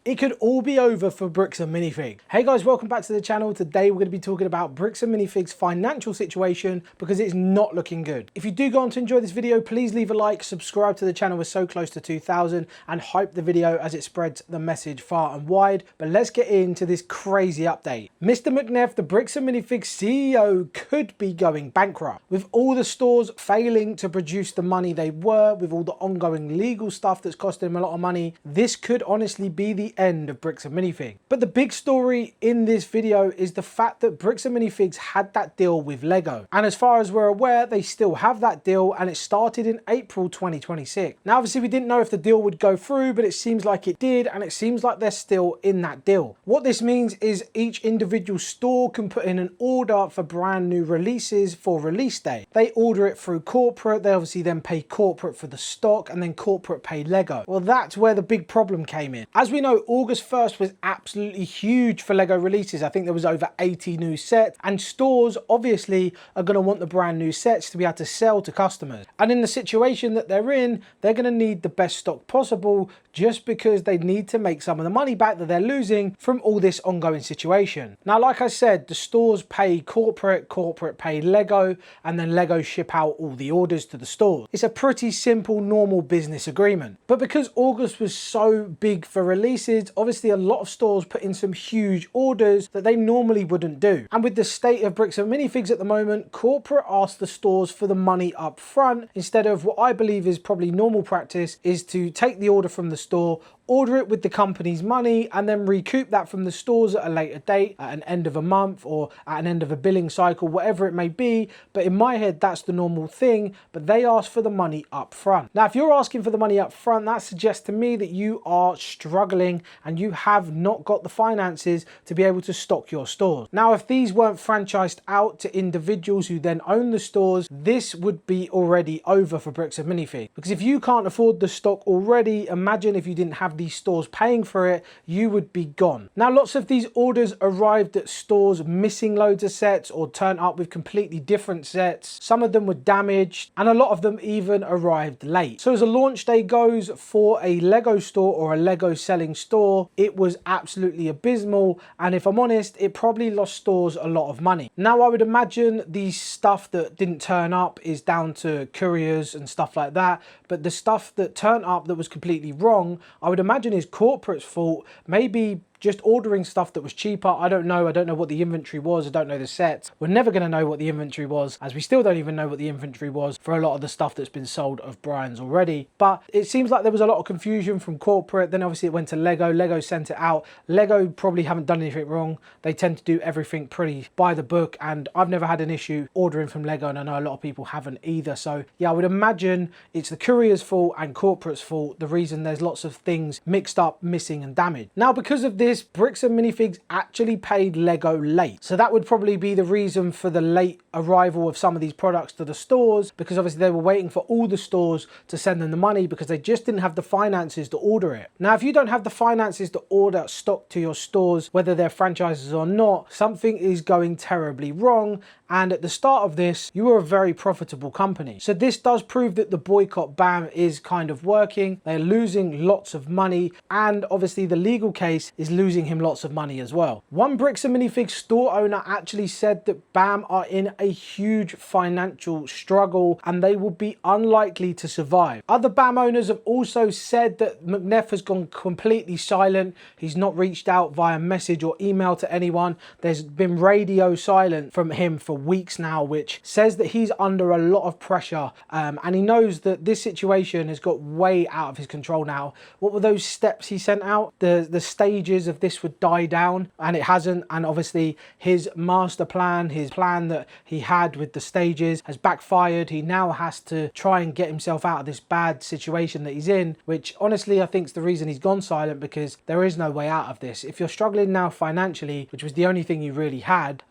it could all be over for Bricks Minifigs. Hey guys, welcome back to the channel. Today we're going to be talking about Bricks Minifigs' financial situation because it's not looking good. If you do go on to enjoy this video, please leave a like, subscribe to the channel. We're so close to 2,000, and hype the video as it spreads the message far and wide. But let's get into this crazy update. Mr. McNeff, the Bricks Minifigs CEO, could be going bankrupt. With all the stores failing to produce the money they were, with all the ongoing legal stuff that's costing them a lot of money, this could honestly be the end of Bricks Minifigs. But the big story in this video is the fact that Bricks Minifigs had that deal with Lego. And as far as we're aware, they still have that deal, and it started in April 2026. Now, obviously, we didn't know if the deal would go through, but it seems like it did, and it seems like they're still in that deal. What this means is each individual store can put in an order for brand new releases for release day. They order it through corporate, they obviously then pay corporate for the stock, and then corporate pay Lego. Well, that's where the big problem came in. As we know, August 1st was absolutely huge for Lego releases. I think there was over 80 new sets, and stores obviously are going to want the brand new sets to be able to sell to customers. And in the situation that they're in, they're going to need the best stock possible, just because they need to make some of the money back that they're losing from all this ongoing situation. Now, like I said, the stores pay corporate, corporate pay Lego, and then Lego ship out all the orders to the stores. It's a pretty simple, normal business agreement. But because August was so big for releases, obviously a lot of stores put in some huge orders that they normally wouldn't do. And with the state of Bricks Minifigs at the moment, corporate asked the stores for the money up front, instead of what I believe is probably normal practice, is to take the order from the store, order it with the company's money, and then recoup that from the stores at a later date, at an end of a month or at an end of a billing cycle, whatever it may be. But in my head, that's the normal thing, but they ask for the money up front. Now, if you're asking for the money up front, that suggests to me that you are struggling and you have not got the finances to be able to stock your stores. Now, if these weren't franchised out to individuals who then own the stores, this would be already over for Bricks Minifigs. Because if you can't afford the stock already, imagine if you didn't have these stores paying for it, you would be gone. Now, lots of these orders arrived at stores missing loads of sets or turned up with completely different sets. Some of them were damaged, and a lot of them even arrived late. So as a launch day goes for a Lego store or a Lego selling store, it was absolutely abysmal, and if I'm honest, it probably lost stores a lot of money. Now, I would imagine the stuff that didn't turn up is down to couriers and stuff like that, but the stuff that turned up that was completely wrong, I would imagine is corporate's fault. Maybe just ordering stuff that was cheaper. I don't know what the inventory was. I don't know the sets. We're never going to know what the inventory was, as we still don't even know what the inventory was for a lot of the stuff that's been sold of Brian's already. But it seems like there was a lot of confusion from corporate. Then obviously it went to Lego. Lego sent it out. Lego probably haven't done anything wrong. They tend to do everything pretty by the book, and I've never had an issue ordering from Lego, and I know a lot of people haven't either. So yeah, I would imagine it's the courier's fault and corporate's fault, the reason there's lots of things mixed up, missing and damaged. Now, because of this, Bricks Minifigs actually paid Lego late. So that would probably be the reason for the late arrival of some of these products to the stores, because obviously they were waiting for all the stores to send them the money because they just didn't have the finances to order it. Now, if you don't have the finances to order stock to your stores, whether they're franchises or not, something is going terribly wrong. And at the start of this, you were a very profitable company. So this does prove that the boycott ban is kind of working. They're losing lots of money, and obviously the legal case is losing him lots of money as well. One Bricks Minifigs store owner actually said that BAM are in a huge financial struggle and they will be unlikely to survive. Other BAM owners have also said that McNeff has gone completely silent. He's not reached out via message or email to anyone. There's been radio silent from him for weeks now, which says that he's under a lot of pressure, and he knows that this situation has got way out of his control now. What were those steps he sent out? The stages of this would die down, and it hasn't. And obviously his master plan, his plan that he had with the stages, has backfired. He now has to try and get himself out of this bad situation that he's in, which honestly I think is the reason he's gone silent, because there is no way out of this. If you're struggling now financially, which was the only thing you really had,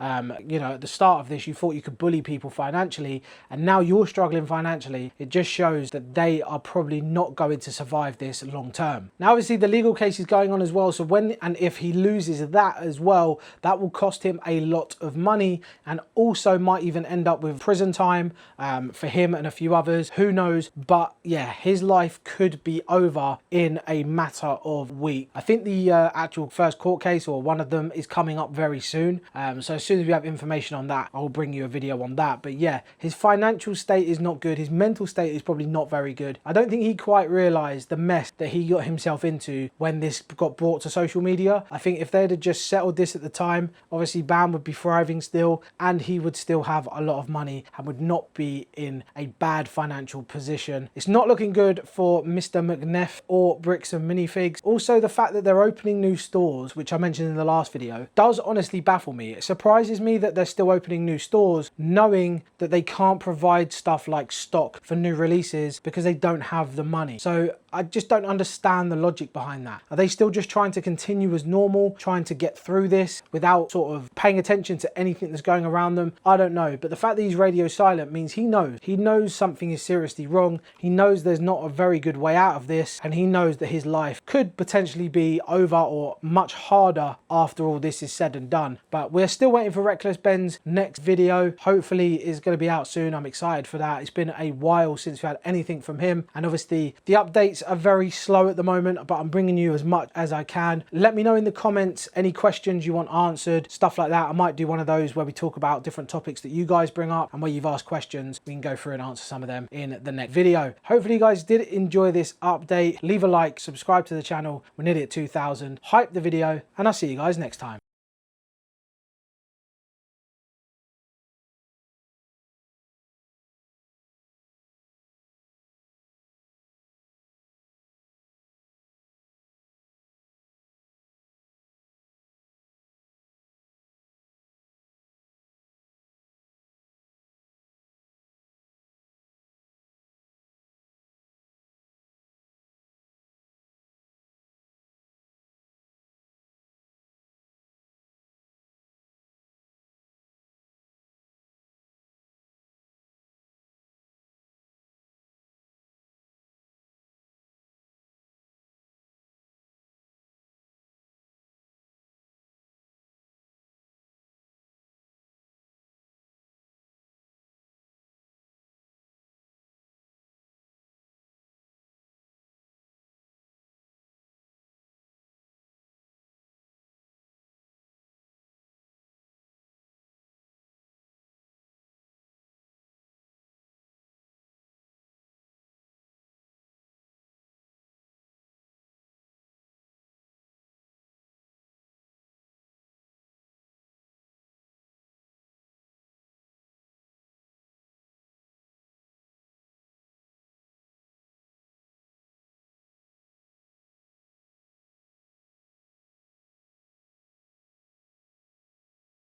you know, at the start of this you thought you could bully people financially, and now you're struggling financially, it just shows that they are probably not going to survive this long term. Now, obviously the legal case is going on as well, so when and if he loses that as well, that will cost him a lot of money and also might even end up with prison time for him and a few others. Who knows? But yeah, his life could be over in a matter of weeks. I think the actual first court case, or one of them, is coming up very soon. So as soon as we have information on that, I'll bring you a video on that. But yeah, his financial state is not good. His mental state is probably not very good. I don't think he quite realized the mess that he got himself into when this got brought to social media. I think if they'd have just settled this at the time, obviously Bam would be thriving still, and he would still have a lot of money and would not be in a bad financial position. It's not looking good for Mr. McNeff or Bricks and Minifigs. Also, the fact that they're opening new stores, which I mentioned in the last video, does honestly baffle me. It surprises me that they're still opening new stores, knowing that they can't provide stuff like stock for new releases because they don't have the money. So I just don't understand the logic behind that. Are they still just trying to continue as normal, trying to get through this without sort of paying attention to anything that's going around them? I don't know. But the fact that he's radio silent means he knows. He knows something is seriously wrong. He knows there's not a very good way out of this. And he knows that his life could potentially be over or much harder after all this is said and done. But we're still waiting for Reckless Ben's next video. Hopefully it's going to be out soon. I'm excited for that. It's been a while since we had anything from him. And obviously the updates are very slow at the moment, but I'm bringing you as much as I can. Let me know in the comments any questions you want answered, stuff like that. I might do one of those where we talk about different topics that you guys bring up, and where you've asked questions, we can go through and answer some of them in the next video. Hopefully you guys did enjoy this update. Leave a like, subscribe to the channel. We're nearly at 2,000. Hype the video, and I'll see you guys next time.